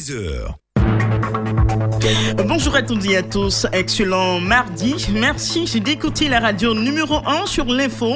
6h. Bonjour à toutes et à tous, excellent mardi. Merci d'écouter la radio numéro 1 sur l'info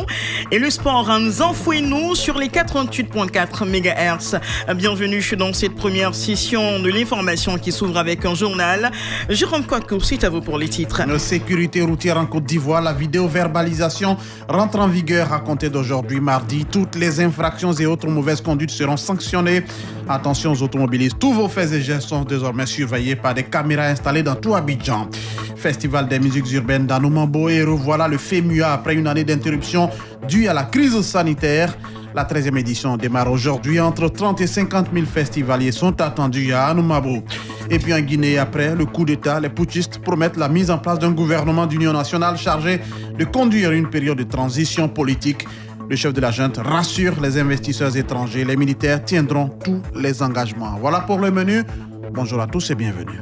et le sport Nzanfoueno sur les 88.4 MHz. Bienvenue dans cette première session de l'information qui s'ouvre avec un journal. Jérôme Kouakou, c'est à vous pour les titres. Sécurité routière en Côte d'Ivoire, la vidéo-verbalisation rentre en vigueur à compter d'aujourd'hui mardi. Toutes les infractions et autres mauvaises conduites seront sanctionnées. Attention aux automobilistes, tous vos faits et gestes sont désormais surveillés par des caméras installées dans tout Abidjan. Festival des musiques urbaines d'Anoumambo et revoilà le FEMUA après une année d'interruption due à la crise sanitaire. La 13e édition démarre aujourd'hui. Entre 30 et 50 000 festivaliers sont attendus à Anoumambo. Et puis en Guinée, après le coup d'État, les putschistes promettent la mise en place d'un gouvernement d'union nationale chargé de conduire une période de transition politique. Le chef de la junte rassure les investisseurs étrangers. Les militaires tiendront tous les engagements. Voilà pour le menu. Bonjour à tous et bienvenue.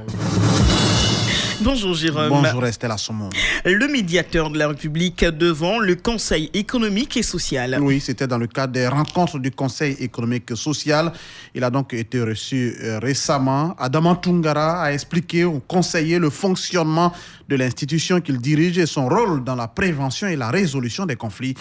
Bonjour Jérôme. Bonjour Estelle Assomon. Le médiateur de la République devant le Conseil économique et social. Oui, c'était dans le cadre des rencontres du Conseil économique et social. Il a donc été reçu récemment. Adama Toungara a expliqué aux conseillers le fonctionnement de l'institution qu'il dirige et son rôle dans la prévention et la résolution des conflits.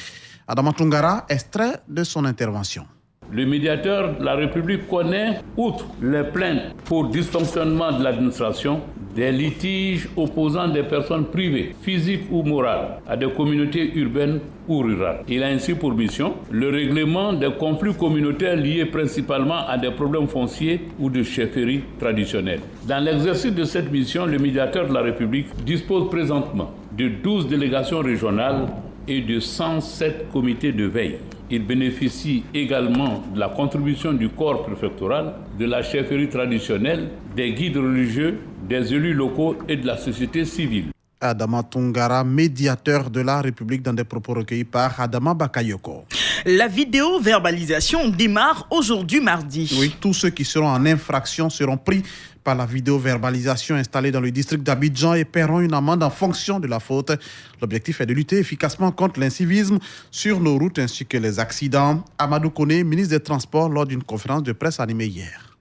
Adama Toungara, extrait de son intervention. Le médiateur de la République connaît, outre les plaintes pour dysfonctionnement de l'administration, des litiges opposant des personnes privées, physiques ou morales, à des communautés urbaines ou rurales. Il a ainsi pour mission le règlement des conflits communautaires liés principalement à des problèmes fonciers ou de chefferie traditionnelle. Dans l'exercice de cette mission, le médiateur de la République dispose présentement de 12 délégations régionales et de 107 comités de veille. Il bénéficie également de la contribution du corps préfectoral, de la chefferie traditionnelle, des guides religieux, des élus locaux et de la société civile. Adama Toungara, médiateur de la République, dans des propos recueillis par Adama Bakayoko. La vidéo-verbalisation démarre aujourd'hui mardi. Oui, tous ceux qui seront en infraction seront pris par la vidéo-verbalisation installée dans le district d'Abidjan et paieront une amende en fonction de la faute. L'objectif est de lutter efficacement contre l'incivisme sur nos routes ainsi que les accidents. Amadou Kone, ministre des Transports, lors d'une conférence de presse animée hier.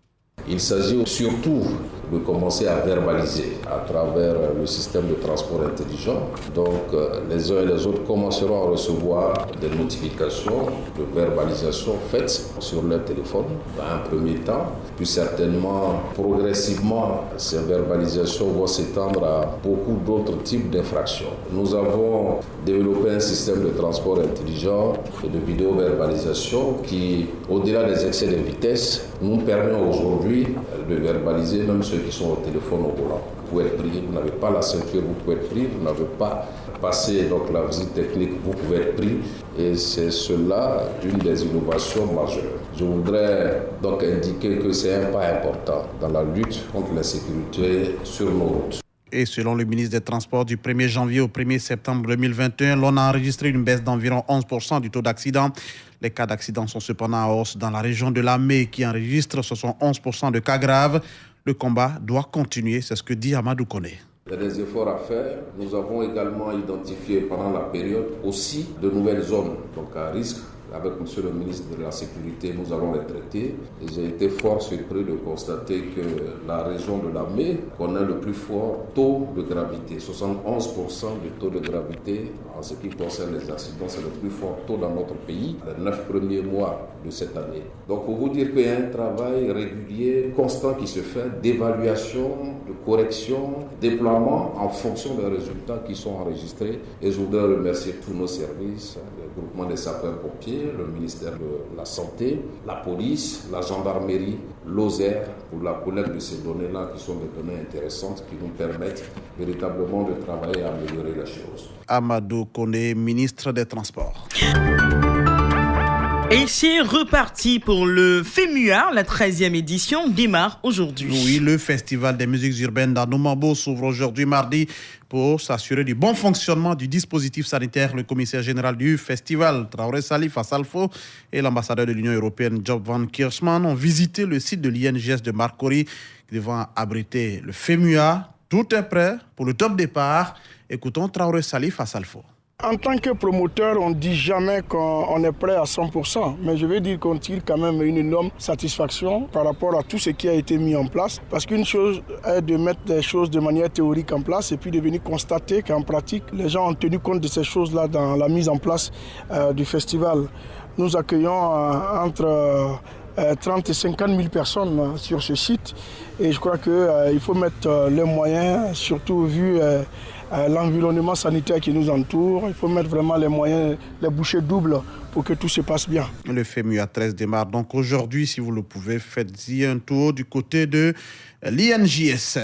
Il s'agit surtout de commencer à verbaliser à travers le système de transport intelligent. Donc les uns et les autres commenceront à recevoir des notifications de verbalisation faites sur leur téléphone dans un premier temps. Puis certainement, progressivement, ces verbalisations vont s'étendre à beaucoup d'autres types d'infractions. Nous avons développé un système de transport intelligent et de vidéo-verbalisation qui, au-delà des excès de vitesse, nous permet aujourd'hui de verbaliser même ceux qui sont au téléphone au volant. Vous pouvez être pris, vous n'avez pas la ceinture, vous pouvez être pris, vous n'avez pas passé donc la visite technique, vous pouvez être pris. Et c'est cela une des innovations majeures. Je voudrais donc indiquer que c'est un pas important dans la lutte contre l'insécurité sur nos routes. Et selon le ministre des Transports, du 1er janvier au 1er septembre 2021, l'on a enregistré une baisse d'environ 11% du taux d'accident. Les cas d'accident sont cependant en hausse dans la région de Lamé qui enregistre 71% de cas graves. Le combat doit continuer, c'est ce que dit Amadou Kone. Il y a des efforts à faire. Nous avons également identifié pendant la période aussi de nouvelles zones donc à risque. Avec M. le ministre de la Sécurité, nous allons les traiter. Et j'ai été fort surpris de constater que la région de Lamé connaît le plus fort taux de gravité. 71% du taux de gravité en ce qui concerne les accidents, c'est le plus fort taux dans notre pays, les 9 premiers mois de cette année. Donc pour vous dire qu'il y a un travail régulier, constant qui se fait, d'évaluation, de correction, déploiement en fonction des résultats qui sont enregistrés. Et je voudrais remercier tous nos services, le groupement des sapeurs-pompiers, le ministère de la Santé, la police, la gendarmerie, l'OSER, pour la collecte de ces données-là qui sont des données intéressantes qui nous permettent véritablement de travailler et améliorer les choses. Amadou Kone, ministre des Transports. Et c'est reparti pour le FEMUA, la 13e édition démarre aujourd'hui. Oui, le Festival des musiques urbaines d'Anoumambo s'ouvre aujourd'hui mardi pour s'assurer du bon fonctionnement du dispositif sanitaire. Le commissaire général du festival, Traoré Salif Assalfo, et l'ambassadeur de l'Union européenne, Job van Kirchmann, ont visité le site de l'INGS de Marcory, devant abriter le FEMUA. Tout est prêt pour le top départ. Écoutons Traoré Salif Assalfo. En tant que promoteur, on ne dit jamais qu'on est prêt à 100%, mais je veux dire qu'on tire quand même une énorme satisfaction par rapport à tout ce qui a été mis en place. Parce qu'une chose est de mettre des choses de manière théorique en place et puis de venir constater qu'en pratique, les gens ont tenu compte de ces choses-là dans la mise en place du festival. Nous accueillons entre 30 et 50 000 personnes sur ce site et je crois qu'il faut mettre les moyens, surtout vu l'environnement sanitaire qui nous entoure. Il faut mettre vraiment les moyens, les bouchées doubles pour que tout se passe bien. Le FEMUA 13 démarre donc aujourd'hui. Si vous le pouvez, faites-y un tour du côté de l'INJS.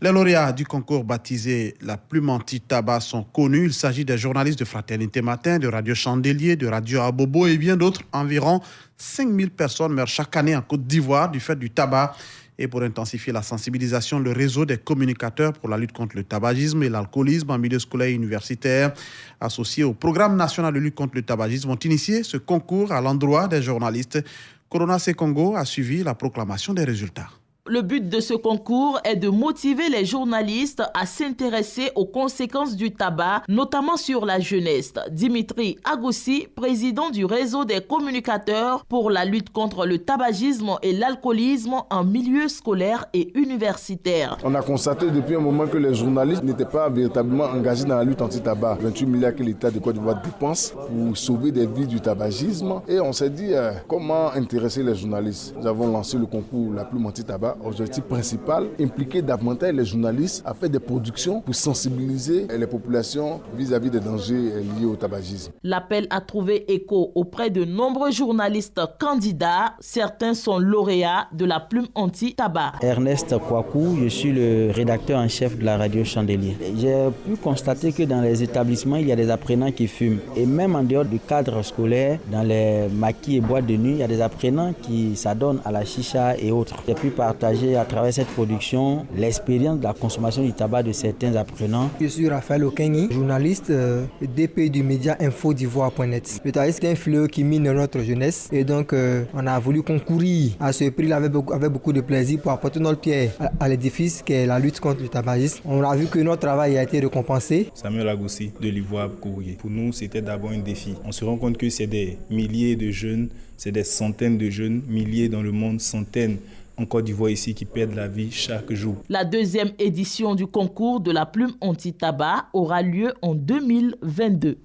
Les lauréats du concours baptisé La Plume Anti-Tabac sont connus. Il s'agit des journalistes de Fraternité Matin, de Radio Chandelier, de Radio Abobo et bien d'autres. Environ 5000 personnes meurent chaque année en Côte d'Ivoire du fait du tabac. Et pour intensifier la sensibilisation, le réseau des communicateurs pour la lutte contre le tabagisme et l'alcoolisme en milieu scolaire et universitaire, associé au programme national de lutte contre le tabagisme, ont initié ce concours à l'endroit des journalistes. Corona Congo a suivi la proclamation des résultats. Le but de ce concours est de motiver les journalistes à s'intéresser aux conséquences du tabac, notamment sur la jeunesse. Dimitri Agossi, président du réseau des communicateurs pour la lutte contre le tabagisme et l'alcoolisme en milieu scolaire et universitaire. On a constaté depuis un moment que les journalistes n'étaient pas véritablement engagés dans la lutte anti-tabac. 28 milliards que l'État de Côte d'Ivoire dépense pour sauver des vies du tabagisme. Et on s'est dit comment intéresser les journalistes. Nous avons lancé le concours La Plume Anti-Tabac. Objectif principal, impliquer davantage les journalistes à faire des productions pour sensibiliser les populations vis-à-vis des dangers liés au tabagisme. L'appel a trouvé écho auprès de nombreux journalistes candidats. Certains sont lauréats de la Plume Anti-Tabac. Ernest Kouakou, je suis le rédacteur en chef de la Radio Chandelier. J'ai pu constater que dans les établissements, il y a des apprenants qui fument. Et même en dehors du cadre scolaire, dans les maquis et boîtes de nuit, il y a des apprenants qui s'adonnent à la chicha et autres. J'ai pu partager à travers cette production l'expérience de la consommation du tabac de certains apprenants. Je suis Raphaël Okenyi, journaliste DP du média info-d'ivoire.net. Le tabac, c'est un fléau qui mine notre jeunesse et donc on a voulu concourir à ce prix-là avec beaucoup de plaisir pour apporter notre pierre à l'édifice qui est la lutte contre le tabagisme. On a vu que notre travail a été récompensé. Samuel Agossi de l'Ivoire Courrier. Pour nous, c'était d'abord un défi. On se rend compte que c'est des milliers de jeunes, c'est des centaines de jeunes, milliers dans le monde, centaines en Côte d'Ivoire ici qui perdent la vie chaque jour. La deuxième édition du concours de la Plume Anti-Tabac aura lieu en 2022.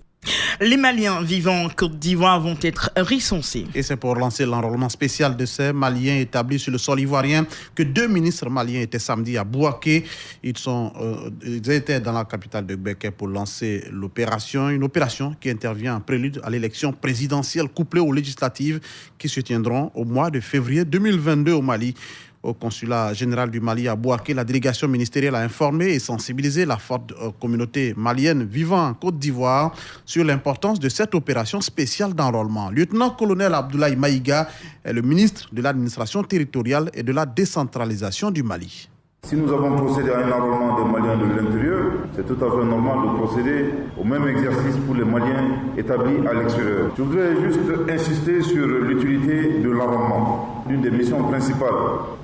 Les Maliens vivant en Côte d'Ivoire vont être recensés. Et c'est pour lancer l'enrôlement spécial de ces Maliens établis sur le sol ivoirien que 2 ministres maliens étaient samedi à Bouaké. Ils étaient dans la capitale de Béké pour lancer l'opération, une opération qui intervient en prélude à l'élection présidentielle couplée aux législatives qui se tiendront au mois de février 2022 au Mali. Au consulat général du Mali à Bouaké, la délégation ministérielle a informé et sensibilisé la forte communauté malienne vivant en Côte d'Ivoire sur l'importance de cette opération spéciale d'enrôlement. Lieutenant-colonel Abdoulaye Maïga est le ministre de l'administration territoriale et de la décentralisation du Mali. Si nous avons procédé à un enrôlement des Maliens de l'intérieur, c'est tout à fait normal de procéder au même exercice pour les Maliens établis à l'extérieur. Je voudrais juste insister sur l'utilité de l'enrôlement. L'une des missions principales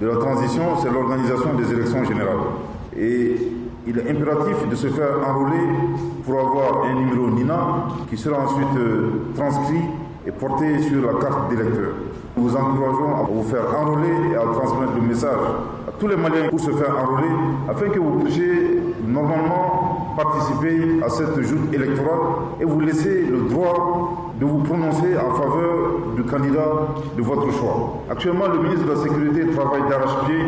de la transition, c'est l'organisation des élections générales. Et il est impératif de se faire enrôler pour avoir un numéro NINA qui sera ensuite transcrit et porté sur la carte d'électeur. Nous vous encourageons à vous faire enrôler et à transmettre le message à tous les Maliens pour se faire enrôler afin que vous puissiez normalement participer à cette joute électorale et vous laisser le droit de vous prononcer en faveur du candidat de votre choix. Actuellement, le ministre de la Sécurité travaille d'arrache-pied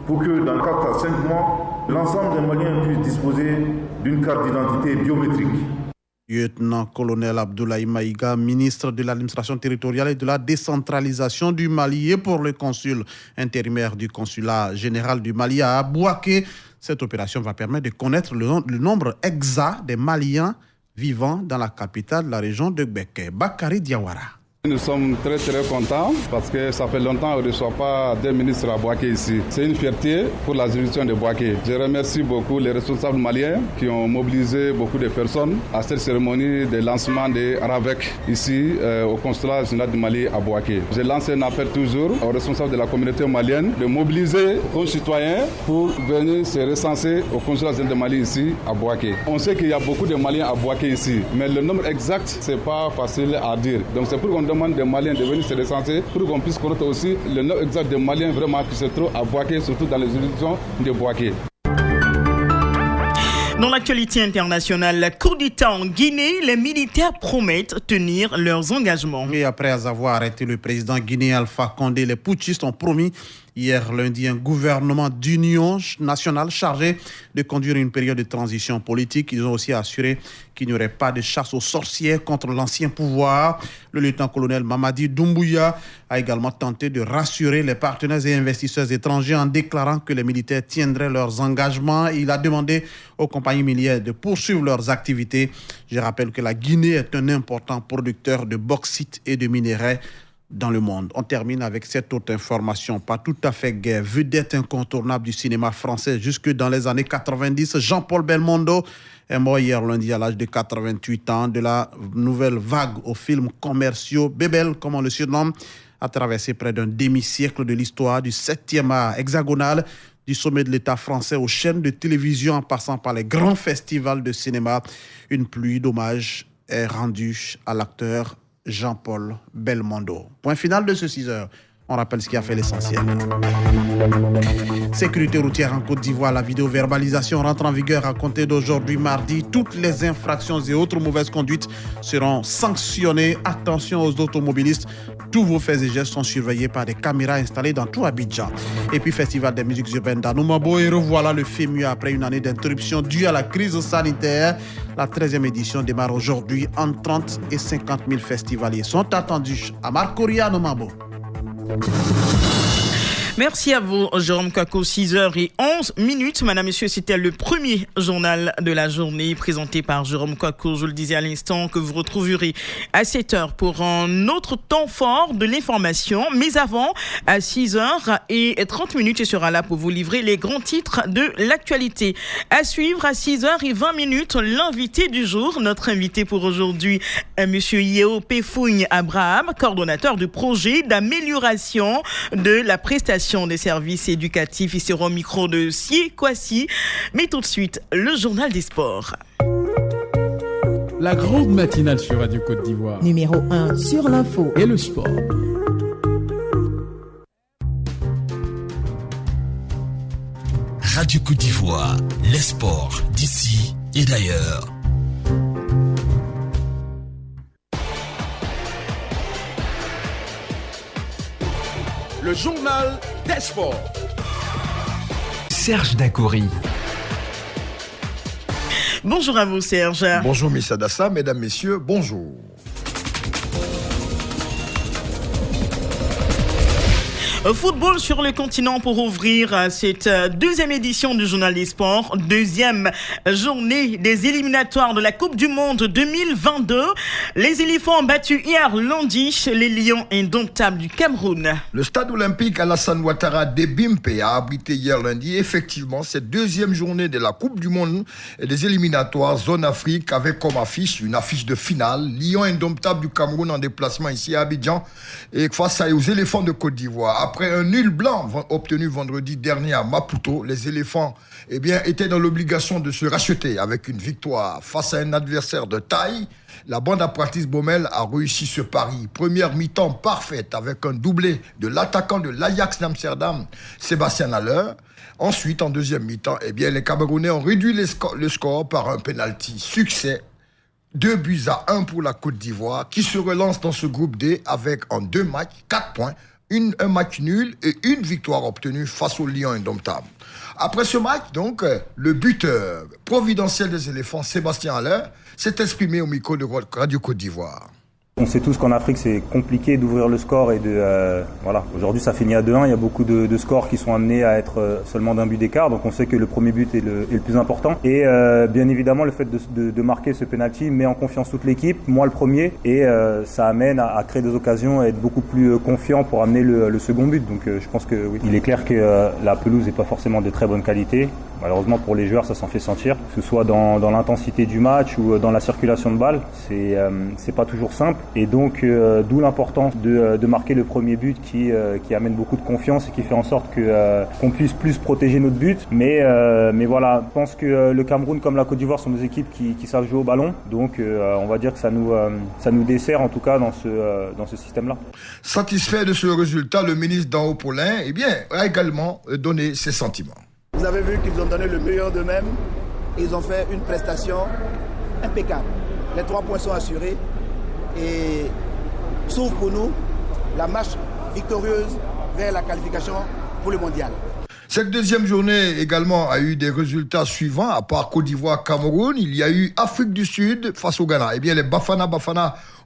pour que dans 4 à 5 mois, l'ensemble des Maliens puissent disposer d'une carte d'identité biométrique. Lieutenant-colonel Abdoulaye Maïga, ministre de l'administration territoriale et de la décentralisation du Mali, et pour le consul intérimaire du consulat général du Mali à Bouaké. Cette opération va permettre de connaître le nombre exact des Maliens vivant dans la capitale de la région de Béké. Bakary Diawara. Nous sommes très contents parce que ça fait longtemps qu'on ne reçoit pas des ministres à Bouaké ici. C'est une fierté pour la juridiction de Bouaké. Je remercie beaucoup les responsables maliens qui ont mobilisé beaucoup de personnes à cette cérémonie de lancement de RAVEC ici au consulat général du Mali à Bouaké. Je lance un appel toujours aux responsables de la communauté malienne de mobiliser nos citoyens pour venir se recenser au consulat général du Mali ici à Bouaké. On sait qu'il y a beaucoup de Maliens à Bouaké ici, mais le nombre exact, c'est pas facile à dire. Donc c'est pour qu'on demande des Maliens de venir se recenser pour qu'on puisse connaître aussi le nombre exact de Maliens vraiment qui se trouvent à Bouaké, surtout dans les juridictions de Bouaké. Dans l'actualité internationale, coup d'État en Guinée, les militaires promettent tenir leurs engagements. Et après avoir arrêté le président guinéen Alpha Condé, les putschistes ont promis hier lundi un gouvernement d'union nationale chargé de conduire une période de transition politique. Ils ont aussi assuré qu'il n'y aurait pas de chasse aux sorcières contre l'ancien pouvoir. Le lieutenant-colonel Mamadi Doumbouya a également tenté de rassurer les partenaires et investisseurs étrangers en déclarant que les militaires tiendraient leurs engagements. Il a demandé aux compagnies minières de poursuivre leurs activités. Je rappelle que la Guinée est un important producteur de bauxite et de minerais dans le monde. On termine avec cette autre information, pas tout à fait gaie. Vedette incontournable du cinéma français jusque dans les années 90, Jean-Paul Belmondo est mort hier lundi à l'âge de 88 ans. De la nouvelle vague aux films commerciaux, Bébel, comme on le surnomme, a traversé près d'un demi-siècle de l'histoire du 7e art hexagonal, du sommet de l'État français aux chaînes de télévision en passant par les grands festivals de cinéma. Une pluie d'hommages est rendue à l'acteur Jean-Paul Belmondo. Point final de ce 6h. On rappelle ce qui a fait l'essentiel. Sécurité routière en Côte d'Ivoire. La vidéo-verbalisation rentre en vigueur à compter d'aujourd'hui mardi. Toutes les infractions et autres mauvaises conduites seront sanctionnées. Attention aux automobilistes. Tous vos faits et gestes sont surveillés par des caméras installées dans tout Abidjan. Et puis, Festival des musiques urbaines d'Anoumabo. Et revoilà le FEMU après une année d'interruption due à la crise sanitaire. La 13e édition démarre aujourd'hui. Entre 30 et 50 000 festivaliers sont attendus à Marcoria, Anoumabo. Merci à vous, Jérôme Kako. 6h11. Madame, Messieurs, c'était le premier journal de la journée présenté par Jérôme Kako. Je le disais à l'instant que vous retrouverez à 7h pour un autre temps fort de l'information. Mais avant, à 6h30, il sera là pour vous livrer les grands titres de l'actualité. À suivre à 6h20, l'invité du jour. Notre invité pour aujourd'hui, Monsieur Yeo Pefougne Abraham, coordonnateur du projet d'amélioration de la prestation des services éducatifs. Il sera au micro de Sie Kwasi. Mais tout de suite, le journal des sports. La grande matinale sur Radio Côte d'Ivoire. Numéro 1 sur l'info et le sport. Radio Côte d'Ivoire, les sports d'ici et d'ailleurs. Le journal des sports. Serge Dacoury. Bonjour à vous, Serge. Bonjour, Miss Adassa. Mesdames, Messieurs, bonjour. Football sur le continent pour ouvrir cette deuxième édition du Journal des Sports. Deuxième journée des éliminatoires de la Coupe du Monde 2022. Les éléphants ont battu hier lundi les Lions indomptables du Cameroun. Le stade olympique Alassane Ouattara d'Ebimpe a abrité hier lundi effectivement cette deuxième journée de la Coupe du Monde et des éliminatoires Zone Afrique avec comme affiche une affiche de finale. Lions indomptables du Cameroun en déplacement ici à Abidjan et face aux éléphants de Côte d'Ivoire. Après un nul blanc obtenu vendredi dernier à Maputo, les éléphants étaient dans l'obligation de se racheter avec une victoire face à un adversaire de taille. La bande à Pratis Baumel a réussi ce pari. Première mi-temps parfaite avec un doublé de l'attaquant de l'Ajax d'Amsterdam, Sébastien Haller. Ensuite, en deuxième mi-temps, les Camerounais ont réduit le score par un penalty. Succès. 2-1 pour la Côte d'Ivoire qui se relance dans ce groupe D avec en 2 matchs, 4 points. Un match nul et une victoire obtenue face aux Lions indomptables. Après ce match, donc, le buteur providentiel des éléphants, Sébastien Haller, s'est exprimé au micro de Radio Côte d'Ivoire. On sait tous qu'en Afrique, c'est compliqué d'ouvrir le score et voilà. Aujourd'hui, ça finit à 2-1. Il y a beaucoup de scores qui sont amenés à être seulement d'un but d'écart. Donc, on sait que le premier but est le plus important. Et bien évidemment, le fait de marquer ce penalty met en confiance toute l'équipe, moi le premier. Et ça amène à créer des occasions, à être beaucoup plus confiant pour amener le second but. Donc, je pense que oui. Il est clair que la pelouse n'est pas forcément de très bonne qualité. Malheureusement, pour les joueurs, ça s'en fait sentir. Que ce soit dans l'intensité du match ou dans la circulation de balles, c'est pas toujours simple. Et donc, d'où l'importance de marquer le premier but qui amène beaucoup de confiance et qui fait en sorte qu'on puisse plus protéger notre but. Mais voilà, je pense que le Cameroun comme la Côte d'Ivoire sont des équipes qui savent jouer au ballon. Donc, on va dire que ça nous dessert en tout cas dans ce système-là. Satisfait de ce résultat, le ministre Dao Paulin a également donné ses sentiments. Vous avez vu qu'ils ont donné le meilleur d'eux-mêmes. Ils ont fait une prestation impeccable. Les 3 points sont assurés et s'ouvre pour nous la marche victorieuse vers la qualification pour le mondial. Cette deuxième journée également a eu des résultats suivants. À part Côte d'Ivoire-Cameroun, il y a eu Afrique du Sud face au Ghana. Les Bafana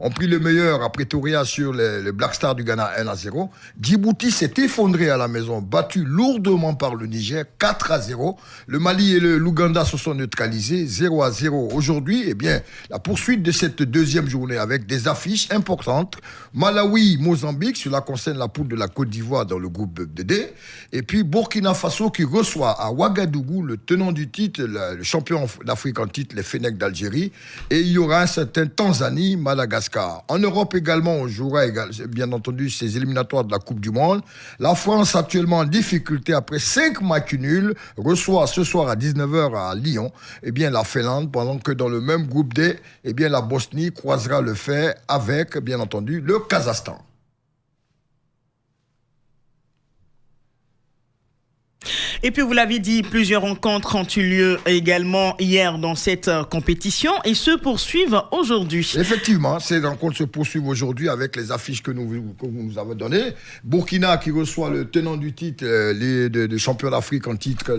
ont pris le meilleur à Pretoria sur les Black Stars du Ghana 1-0. Djibouti s'est effondré à la maison, battu lourdement par le Niger 4-0. Le Mali et l'Ouganda se sont neutralisés 0-0. Aujourd'hui, la poursuite de cette deuxième journée avec des affiches importantes. Malawi-Mozambique, cela concerne la poule de la Côte d'Ivoire dans le groupe D. Et puis Burkina Faso qui reçoit à Ouagadougou le tenant du titre, le champion d'Afrique en titre, les Fennecs d'Algérie. Et il y aura un certain Tanzanie-Madagascar. En Europe également, on jouera bien entendu ces éliminatoires de la Coupe du Monde. La France, actuellement en difficulté après 5 matchs nuls, reçoit ce soir à 19h à Lyon la Finlande, pendant que dans le même groupe D, la Bosnie croisera le fer avec, bien entendu, le Kazakhstan. Et puis vous l'avez dit, plusieurs rencontres ont eu lieu également hier dans cette compétition et se poursuivent aujourd'hui. Effectivement, ces rencontres se poursuivent aujourd'hui avec les affiches que nous avons données. Burkina qui reçoit le tenant du titre, les champions d'Afrique en titre,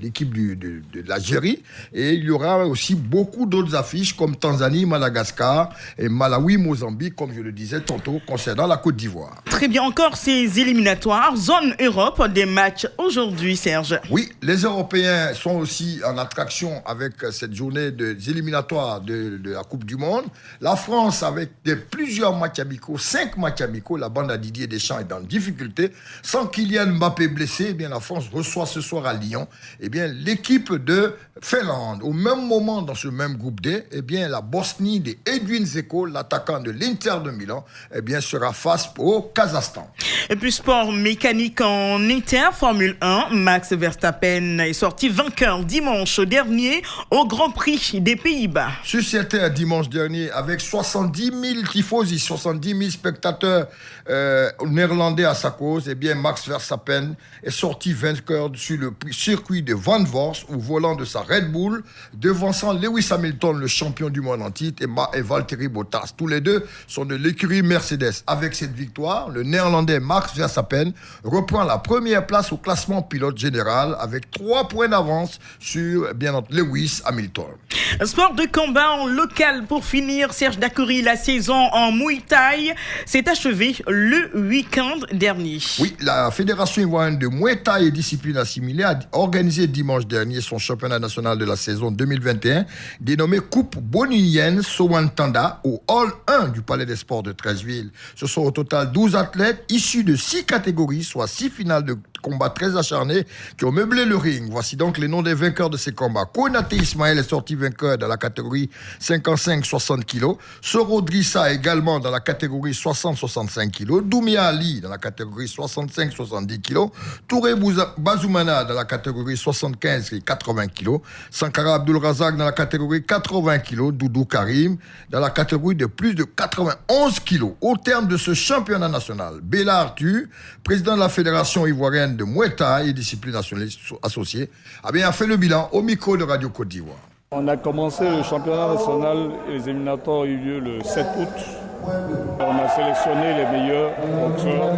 l'équipe de l'Algérie. Et il y aura aussi beaucoup d'autres affiches comme Tanzanie, Madagascar et Malawi, Mozambique, comme je le disais tantôt, concernant la Côte d'Ivoire. Très bien, encore ces éliminatoires, zone Europe, des matchs aujourd'hui, Serge. Oui, les Européens sont aussi en attraction avec cette journée des éliminatoires de la Coupe du Monde. La France, avec plusieurs matchs amicaux, 5 matchs amicaux, la bande à Didier Deschamps est en difficulté. Sans Kylian Mbappé blessé, la France reçoit ce soir à Lyon l'équipe de Finlande. Au même moment, dans ce même groupe D, la Bosnie de Edwin Dzeko, l'attaquant de l'Inter de Milan, sera face au Kazakhstan. Et puis sport mécanique en Inter, Formule 1, Max Verstappen est sorti vainqueur dimanche dernier au Grand Prix des Pays-Bas. Sur cette terre dimanche dernier, avec 70 000 tifosi, 70 000 spectateurs néerlandais à sa cause, Max Verstappen est sorti vainqueur sur le circuit de Van Voorst au volant de sa Red Bull, devançant Lewis Hamilton, le champion du monde en titre, et Valtteri Bottas. Tous les deux sont de l'écurie Mercedes. Avec cette victoire, le néerlandais Max Verstappen reprend la première place au classement pilote général avec 3 points d'avance sur Lewis Hamilton. Sport de combat en local pour finir, Serge Dacoury, la saison en Muay Thai s'est achevée le week-end dernier. Oui, la Fédération ivoirienne de Muay Thai et discipline assimilée a organisé dimanche dernier son championnat national de la saison 2021 dénommé Coupe Bonniyen Sowantanda au Hall 1 du Palais des Sports de Treichville. Ce sont au total 12 athlètes issus de 6 catégories, soit 6 finales de combats très acharnés qui ont meublé le ring. Voici donc les noms des vainqueurs de ces combats. Konaté Ismaël est sorti vainqueur dans la catégorie 55-60 kg. Soro Drissa également dans la catégorie 60-65 kg. Doumia Ali dans la catégorie 65-70 kg. Touré Bazoumana dans la catégorie 75-80 kg. Sankara Abdul Razak dans la catégorie 80 kg. Doudou Karim dans la catégorie de plus de 91 kg. Au terme de ce championnat national, Béla Arthur, président de la Fédération ivoirienne de Muay Thai et discipline nationaliste associée, a fait le bilan au micro de Radio Côte d'Ivoire. On a commencé le championnat national et les éliminatoires ont eu lieu le 7 août. On a sélectionné les meilleurs boxeurs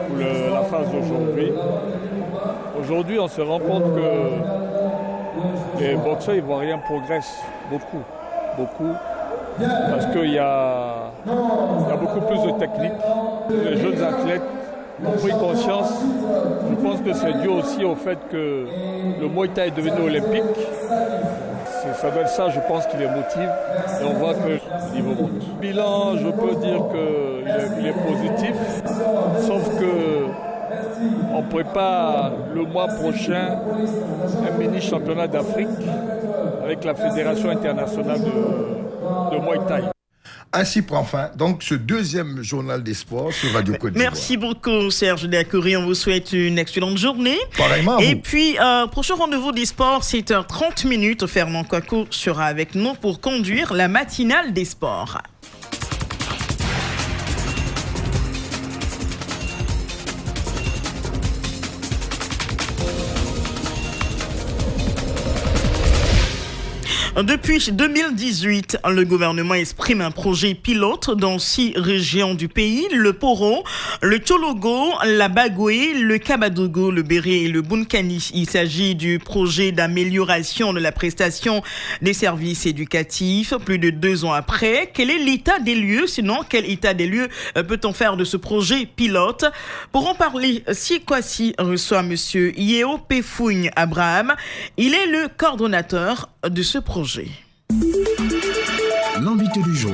pour la phase d'aujourd'hui. Aujourd'hui, on se rend compte que les boxeurs ivoiriens progressent beaucoup. parce qu'il y a beaucoup plus de technique. Les jeunes athlètes ont pris conscience. Je pense que c'est dû aussi au fait que le Muay Thai est devenu olympique. Ça doit être ça, je pense, qui les motive. Et on voit que le niveau monte. Bilan, je peux dire qu'il est positif, sauf que on prépare le mois prochain un mini-championnat d'Afrique avec la Fédération internationale de Muay Thai. Ainsi prend fin donc ce deuxième journal des sports sur Radio Côte d'Ivoire. Merci beaucoup Serge Diakouri, on vous souhaite une excellente journée. Pareillement à vous. Et puis, prochain rendez-vous des sports, 7h30. Fernand Kouakou sera avec nous pour conduire la matinale des sports. Depuis 2018, le gouvernement exprime un projet pilote dans 6 régions du pays, le Poro, le Tchologo, la Bagoué, le Kabadougou, le Béré et le Bounkani. Il s'agit du projet d'amélioration de la prestation des services éducatifs. Plus de 2 ans après, quel est l'état des lieux? Sinon, quel état des lieux peut-on faire de ce projet pilote? Pour en parler, Sikwasi reçoit monsieur Yeo Pefougne Abraham. Il est le coordonnateur de ce projet. L'invité du jour.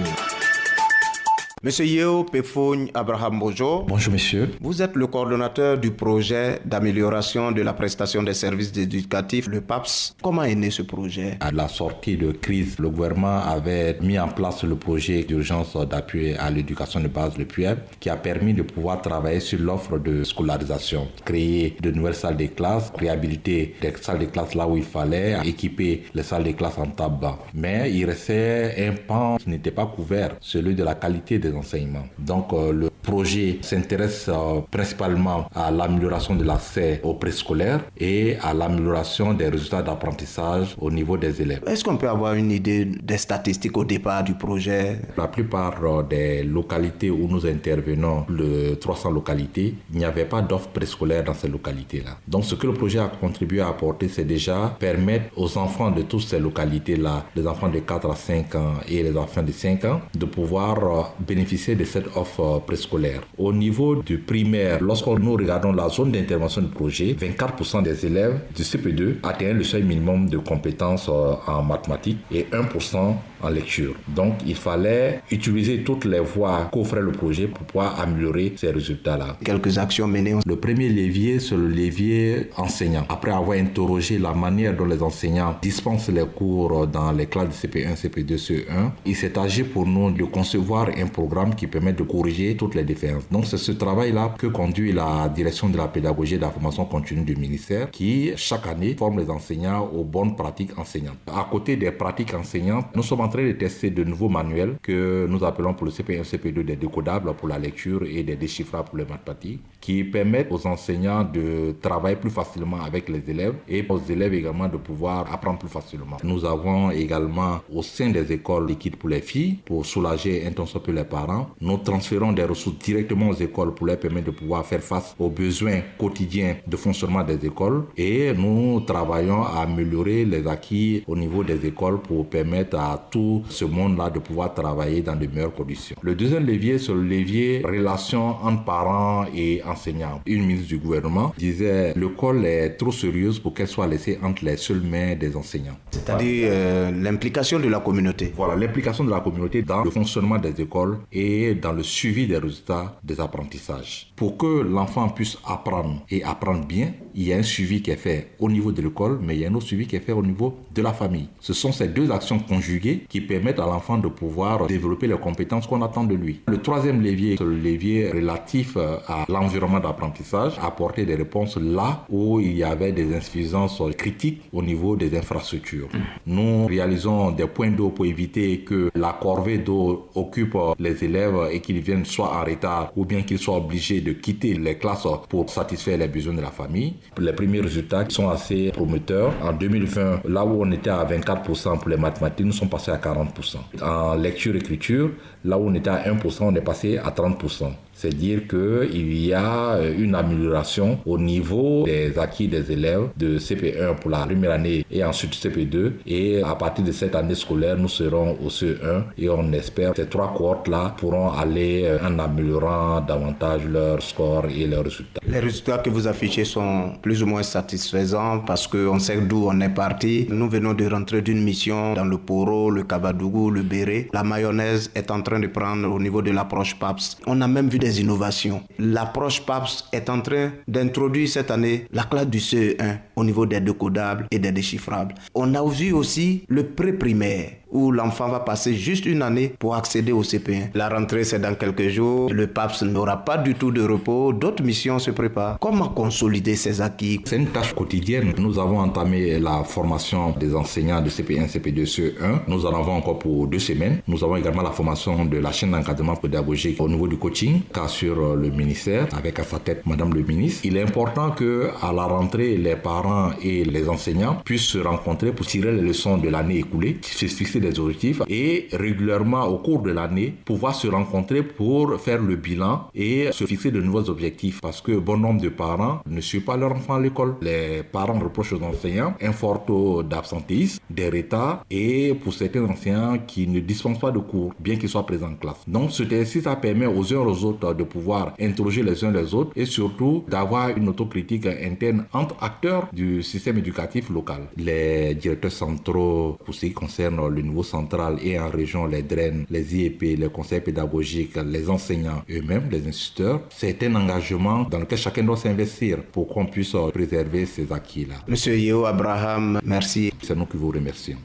Monsieur Yeo Pefougne Abraham, bonjour. Bonjour monsieur. Vous êtes le coordonnateur du projet d'amélioration de la prestation des services éducatifs, le PAPS. Comment est né ce projet? À la sortie de crise, le gouvernement avait mis en place le projet d'urgence d'appui à l'éducation de base, le PUEB, qui a permis de pouvoir travailler sur l'offre de scolarisation, créer de nouvelles salles de classe, réhabiliter des salles de classe là où il fallait, équiper les salles de classe en tabac. Mais il restait un pan qui n'était pas couvert, celui de la qualité des enseignements. Donc le projet s'intéresse principalement à l'amélioration de l'accès au préscolaire et à l'amélioration des résultats d'apprentissage au niveau des élèves. Est-ce qu'on peut avoir une idée des statistiques au départ du projet? La plupart des localités où nous intervenons, le 300 localités, il n'y avait pas d'offre préscolaire dans ces localités-là. Donc ce que le projet a contribué à apporter, c'est déjà permettre aux enfants de toutes ces localités-là, les enfants de 4 à 5 ans et les enfants de 5 ans, de pouvoir bénéficier de cette offre préscolaire. Au niveau du primaire, lorsque nous regardons la zone d'intervention du projet, 24% des élèves du CP2 atteignent le seuil minimum de compétences en mathématiques et 1% en lecture. Donc il fallait utiliser toutes les voies qu'offrait le projet pour pouvoir améliorer ces résultats-là. Quelques actions menées. Le premier levier, c'est le levier enseignant. Après avoir interrogé la manière dont les enseignants dispensent les cours dans les classes de CP1, CP2, CE1, il s'est agi pour nous de concevoir un programme qui permet de corriger toutes les différences. Donc c'est ce travail-là que conduit la direction de la pédagogie et de la formation continue du ministère qui, chaque année, forme les enseignants aux bonnes pratiques enseignantes. À côté des pratiques enseignantes, nous sommes en train de tester de nouveaux manuels que nous appelons pour le CP1, CP2 des décodables pour la lecture et des déchiffrables pour les mathématiques qui permettent aux enseignants de travailler plus facilement avec les élèves et aux élèves également de pouvoir apprendre plus facilement. Nous avons également au sein des écoles des kits pour les filles pour soulager un tant soit peu les parents. Nous transférons des ressources directement aux écoles pour leur permettre de pouvoir faire face aux besoins quotidiens de fonctionnement des écoles et nous travaillons à améliorer les acquis au niveau des écoles pour permettre à tout ce monde-là de pouvoir travailler dans de meilleures conditions. Le deuxième levier, c'est le levier relation entre parents et enseignants. Une ministre du gouvernement disait l'école est trop sérieuse pour qu'elle soit laissée entre les seules mains des enseignants. C'est-à-dire l'implication de la communauté. Voilà, l'implication de la communauté dans le fonctionnement des écoles et dans le suivi des résultats des apprentissages. Pour que l'enfant puisse apprendre et apprendre bien, il y a un suivi qui est fait au niveau de l'école, mais il y a un autre suivi qui est fait au niveau de la famille. Ce sont ces deux actions conjuguées qui permettent à l'enfant de pouvoir développer les compétences qu'on attend de lui. Le troisième levier, c'est le levier relatif à l'environnement d'apprentissage, apporter des réponses là où il y avait des insuffisances critiques au niveau des infrastructures. Nous réalisons des points d'eau pour éviter que la corvée d'eau occupe les élèves et qu'ils viennent soit en retard ou bien qu'ils soient obligés de quitter les classes pour satisfaire les besoins de la famille. Les premiers résultats sont assez prometteurs. En 2020, là où on était à 24% pour les mathématiques, nous sommes passés à 40%. En lecture-écriture, là où on était à 1%, on est passé à 30%. C'est dire qu'il y a une amélioration au niveau des acquis des élèves de CP1 pour la première année et ensuite CP2. Et à partir de cette année scolaire, nous serons au CE1 et on espère que ces 3 cohortes-là pourront aller en améliorant davantage leur score et leurs résultats. Les résultats que vous affichez sont plus ou moins satisfaisants parce qu'on sait d'où on est parti. Nous venons de rentrer d'une mission dans le Poro, le Kabadougou, le Béré. La mayonnaise est en train de prendre au niveau de l'approche PAPS. On a même vu des innovations. L'approche PAPS est en train d'introduire cette année la classe du CE1 au niveau des décodables et des déchiffrables. On a vu aussi le pré-primaire où l'enfant va passer juste une année pour accéder au CP1. La rentrée, c'est dans quelques jours. Le PAPS n'aura pas du tout de repos. D'autres missions se préparent. Comment consolider ces acquis? C'est une tâche quotidienne. Nous avons entamé la formation des enseignants de CP1, CP2, CE1. Nous en avons encore pour 2 semaines. Nous avons également la formation de la chaîne d'encadrement pédagogique au niveau du coaching, qu'assure le ministère, avec à sa tête Madame le ministre. Il est important qu'à la rentrée, les parents et les enseignants puissent se rencontrer pour tirer les leçons de l'année écoulée, se fixer des objectifs et régulièrement au cours de l'année pouvoir se rencontrer pour faire le bilan et se fixer de nouveaux objectifs parce que bon nombre de parents ne suivent pas leur enfant à l'école. Les parents reprochent aux enseignants un fort taux d'absentéisme, des retards et pour certains enseignants qui ne dispensent pas de cours bien qu'ils soient présents en classe. Donc ce exercice ça permet aux uns aux autres de pouvoir interroger les uns les autres et surtout d'avoir une autocritique interne entre acteurs du système éducatif local. Les directeurs centraux pour ce qui concerne le niveau central et en région, les DREN, les IEP, les conseils pédagogiques, les enseignants eux-mêmes, les instituteurs, c'est un engagement dans lequel chacun doit s'investir pour qu'on puisse préserver ces acquis-là. Monsieur Yeo Abraham, merci. C'est nous qui vous remercions.